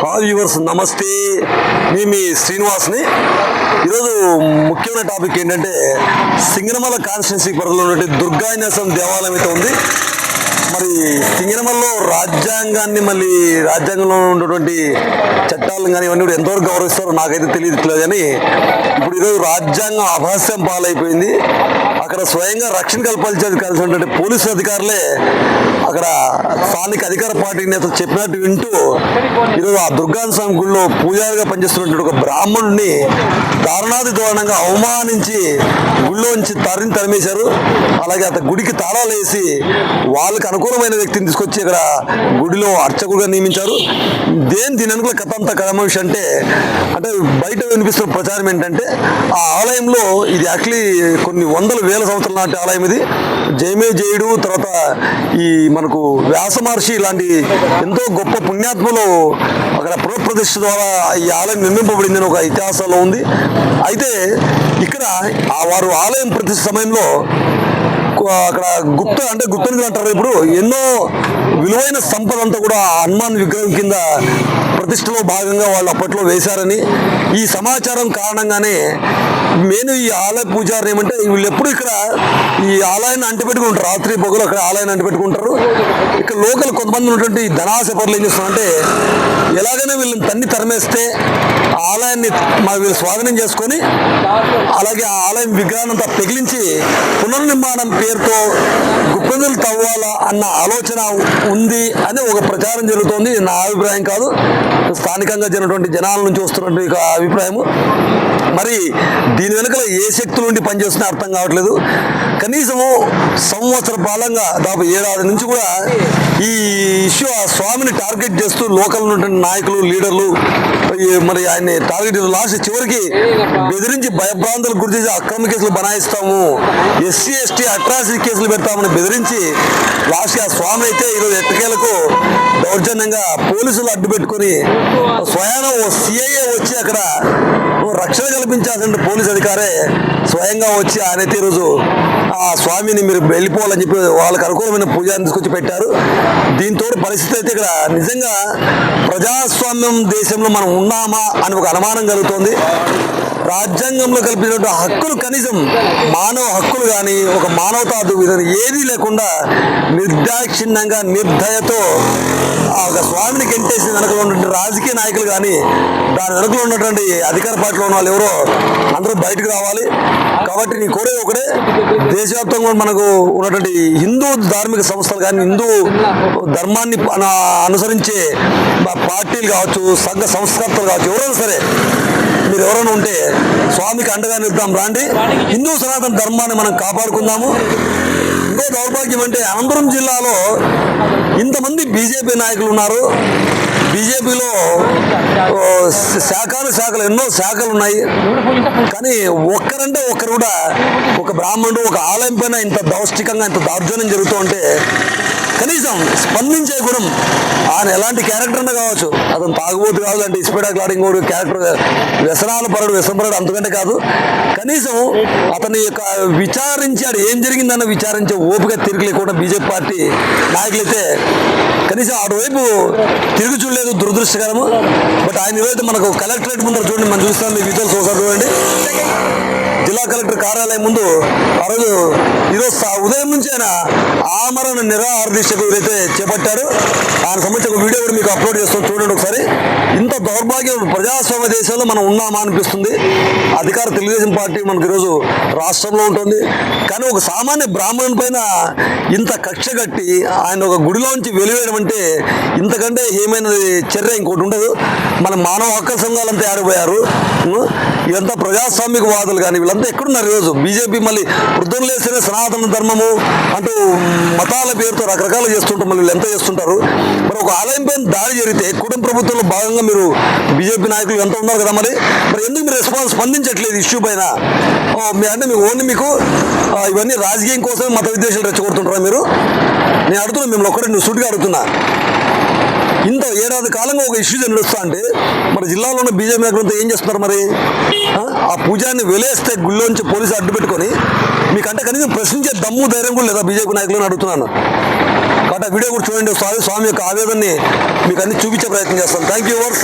All viewers నమస్తే, మీ శ్రీనివాస్ని. ఈరోజు ముఖ్యమైన టాపిక్ ఏంటంటే సింగనమల కాన్స్టిట్యున్సీ పరిధిలో ఉన్నటువంటి దుర్గాన్యాసం దేవాలయం అయితే ఉంది. మరి సింగనమలలో రాజ్యాంగాన్ని రాజ్యాంగంలో ఉన్నటువంటి చట్టాలను కానీ ఇవన్నీ కూడా ఎంతవరకు గౌరవిస్తారో నాకైతే తెలియట్లేదు. కానీ ఇప్పుడు ఈరోజు రాజ్యాంగం అభాస్యం పాలైపోయింది. అక్కడ స్వయంగా రక్షణ కల్పించాల్సినటువంటి పోలీసు అధికారులే అక్కడ స్థానిక అధికార పార్టీ నేతలు చెప్పినట్టు వింటూ ఈరోజు ఆ దుర్గాన్ స్వామి గుడిలో పూజారిగా పనిచేస్తున్నటువంటి ఒక బ్రాహ్మణుడిని దారుణాది దారుణంగా అవమానించి గుడిలోంచి తరిమేశారు. అలాగే అతని గుడికి తాళాలు వేసి వాళ్ళకి అనుకూలమైన వ్యక్తిని తీసుకొచ్చి ఇక్కడ గుడిలో అర్చకుడుగా నియమించారు. దీని అనుకూల కథ అంతా కథమ విషయం అంటే బయట వినిపిస్తున్న ప్రచారం ఏంటంటే ఆ ఆలయంలో ఇది యాక్చువల్లీ కొన్ని వందల వేల సంవత్సరాల నాటి ఆలయం. ఇది జయడు తర్వాత ఈ మనకు వ్యాస మహర్షి ఇలాంటి ఎంతో గొప్ప పుణ్యాత్మలు అక్కడ పునఃప్రతిష్ఠ ద్వారా ఈ ఆలయం నిర్మింపబడిందని ఒక ఇతిహాసంలో ఉంది. అయితే ఇక్కడ వారు ఆలయం ప్రతిష్ఠ సమయంలో అక్కడ గుప్తనిధులు అంటారు. ఇప్పుడు ఎన్నో విలువైన సంపద అంతా కూడా హనుమాన్ విగ్రహం కింద ప్రతిష్టలో భాగంగా వాళ్ళు అప్పట్లో వేశారని ఈ సమాచారం కారణంగానే నేను ఈ ఆలయ పూజారిని ఏమంటే వీళ్ళు ఎప్పుడు ఇక్కడ ఈ ఆలయాన్ని అంటిపెట్టుకుంటారు. రాత్రి పొగలు అక్కడ ఆలయాన్ని అంటిపెట్టుకుంటారు. ఇక్కడ లోకల్ కొంతమంది ఉన్నటువంటి ధనాశ పరులు ఏం చేస్తున్నారంటే ఎలాగైనా వీళ్ళని తరిమేస్తే ఆలయాన్ని వీళ్ళు స్వాధీనం చేసుకొని అలాగే ఆ ఆలయం విగ్రహాన్ని అంతా పెగిలించి పునర్నిర్మాణం పేరుతో గుప్పెందులు తవ్వాలా అన్న ఆలోచన ఉంది అని ఒక ప్రచారం జరుగుతోంది. నా అభిప్రాయం కాదు, స్థానికంగా జరిగినటువంటి జనాల నుంచి వస్తున్నటువంటి అభిప్రాయము. మరి దీని వెనుకల ఏ శక్తుల నుండి పనిచేస్తున్నా అర్థం కావట్లేదు. కనీసము సంవత్సర పాలంగా దాదాపు 7 ఏడాది నుంచి కూడా ఈ ఇష్యూ ఆ స్వామిని టార్గెట్ చేస్తూ లోకల్ ఉన్నటువంటి నాయకులు లీడర్లు మరి ఆయన్ని టార్గెట్ లాస్ట్ చివరికి బెదిరించి భయభ్రాంతులకు గురి చేసి అక్రమ కేసులు బనాయిస్తాము, ఎస్సీ ఎస్టీ అట్రాసిటీ కేసులు పెడతామని బెదిరించి లాస్ట్ ఆ స్వామి అయితే ఈరోజు ఎట్టకేలకు దౌర్జన్యంగా పోలీసులు అడ్డు పెట్టుకుని స్వయానం సిఐఏ వచ్చి అక్కడ రక్షణ కల్పించాల్సిన పోలీసు అధికారే స్వయంగా వచ్చి ఆయనైతే ఈరోజు ఆ స్వామిని మీరు వెళ్ళిపోవాలని చెప్పి వాళ్ళకి అనుకూలమైన పూజాన్ని తీసుకొచ్చి పెట్టారు. దీంతో పరిస్థితి అయితే ఇక్కడ నిజంగా ప్రజాస్వామ్యం దేశంలో మనం ఉన్నామా అని ఒక అనుమానం కలుగుతోంది. రాజ్యాంగంలో కల్పించిన హక్కులు, కనీసం మానవ హక్కులు కానీ ఒక మానవతా విధానం ఏదీ లేకుండా నిర్దాక్షిణ్యంగా నిర్దయతో ఒక స్వామిని గెంటేసి వెనకలో ఉన్నటువంటి రాజకీయ నాయకులు కానీ దాని వెనకలో ఉన్నటువంటి అధికార పార్టీలో ఉన్న వాళ్ళు ఎవరో అందరూ బయటకు రావాలి. కాబట్టి నీ కోరేది ఒకటే, దేశవ్యాప్తంగా మనకు ఉన్నటువంటి హిందూ ధార్మిక సంస్థలు కానీ హిందూ ధర్మాన్ని అనుసరించే పార్టీలు కావచ్చు, సంఘ సంస్కర్తలు కావచ్చు, ఎవరైనా సరే మీరు ఎవరైనా ఉంటే స్వామికి అండగా నిలుద్దాం రండి. హిందూ సనాతన ధర్మాన్ని మనం కాపాడుకుందాము. ఇంకో దౌర్భాగ్యం అంటే అనంతపురం జిల్లాలో ఇంతమంది బీజేపీ నాయకులు ఉన్నారు. బీజేపీలో శాఖలు ఎన్నో శాఖలు ఉన్నాయి. కానీ ఒక్కరంటే ఒక్కరు కూడా ఒక బ్రాహ్మణుడు ఒక ఆలయం పైన ఇంత దౌష్టికంగా ఇంత దౌర్జన్యం జరుగుతూ ఉంటే కనీసం స్పందించే గుణం ఆయన ఎలాంటి క్యారెక్టర్ అన్నా కావచ్చు, అతను తాగుబోతు కాదు అంటే ఇస్పెడాక్లాడి ఇంకోటి క్యారెక్టర్ వ్యసనపరుడు అంతకంటే కాదు. కనీసం అతని యొక్క విచారించాడు ఏం జరిగిందన్న విచారించే ఓపిక తిరిగి లేకుండా బీజేపీ పార్టీ నాయకులైతే కనీసం అటువైపు తిరిగి చూడలేదు. దురదృష్టకరము. బట్ ఆయన ఈరోజు మనకు కలెక్టరేట్ ముందర చూడండి, మనం చూస్తాం మీ విజువల్స్ ఒకసారి చూడండి. జిల్లా కలెక్టర్ కార్యాలయం ముందు ఆ రోజు ఈరోజు ఉదయం నుంచి ఆయన ఆమరణ నిరాహార దీక్షకు ఎవరైతే చేపట్టారు ఆయన సంబంధించి ఒక వీడియో కూడా మీకు అప్లోడ్ చేస్తాం, చూడండి ఒకసారి. ఇంత దౌర్భాగ్యం ప్రజాస్వామ్య దేశంలో మనం ఉన్నామా అనిపిస్తుంది. అధికార తెలుగుదేశం పార్టీ మనకు ఈరోజు రాష్ట్రంలో ఉంటుంది. కానీ ఒక సామాన్య బ్రాహ్మణుని పైన ఇంత కక్ష కట్టి ఆయన ఒక గుడిలోంచి వెలివేయడం అంటే ఇంతకంటే ఏమైన చర్య ఇంకోటి ఉండదు. మన మానవ హక్కుల సంఘాలంతా ఆడిపోయారు. ఇదంతా ప్రజాస్వామిక వాదులు కానీ వీళ్ళంతా ఎక్కడున్నారు ఈరోజు? బీజేపీ మళ్ళీ వృద్ధులు లేస్తేనే సనాతన ధర్మము అంటూ మతాల పేరుతో రకరకాలు చేస్తుంటారు. మళ్ళీ వీళ్ళు ఎంత చేస్తుంటారు? మరి ఒక ఆలయం పైన దాడి జరిగితే కుటుంబ ప్రభుత్వంలో భాగంగా మీరు బీజేపీ నాయకులు ఎంత ఉన్నారు కదా, మరి ఎందుకు మీరు స్పందించట్లేదు ఇష్యూ పైన? అంటే మీకు ఇవన్నీ రాజకీయం కోసమే మత విద్వేషాలు రెచ్చగొడుతుంటారా మీరు? నేను అడుగుతున్నా, మిమ్మల్ని ఒక్కడే నువ్వు సూటిగా అడుగుతున్నా. ఇంత 7 ఏడాది కాలంగా ఒక ఇష్యూ నడుస్తా అంటే మరి జిల్లాలో ఉన్న బీజేపీ నాయకులంతా ఏం చేస్తున్నారు? మరి ఆ పూజాన్ని వెలేస్తే గుళ్ళోంచి పోలీసు అడ్డు పెట్టుకొని మీకంటే కనీసం ప్రశ్నించే దమ్ము ధైర్యం కూడా లేదా బీజేపీ నాయకులను అడుగుతున్నాను. కాబట్టి ఆ వీడియో కూడా చూడండి ఒకసారి. స్వామి యొక్క ఆవేదనని మీకు అన్ని చూపించే ప్రయత్నం చేస్తాను. Thank you verse.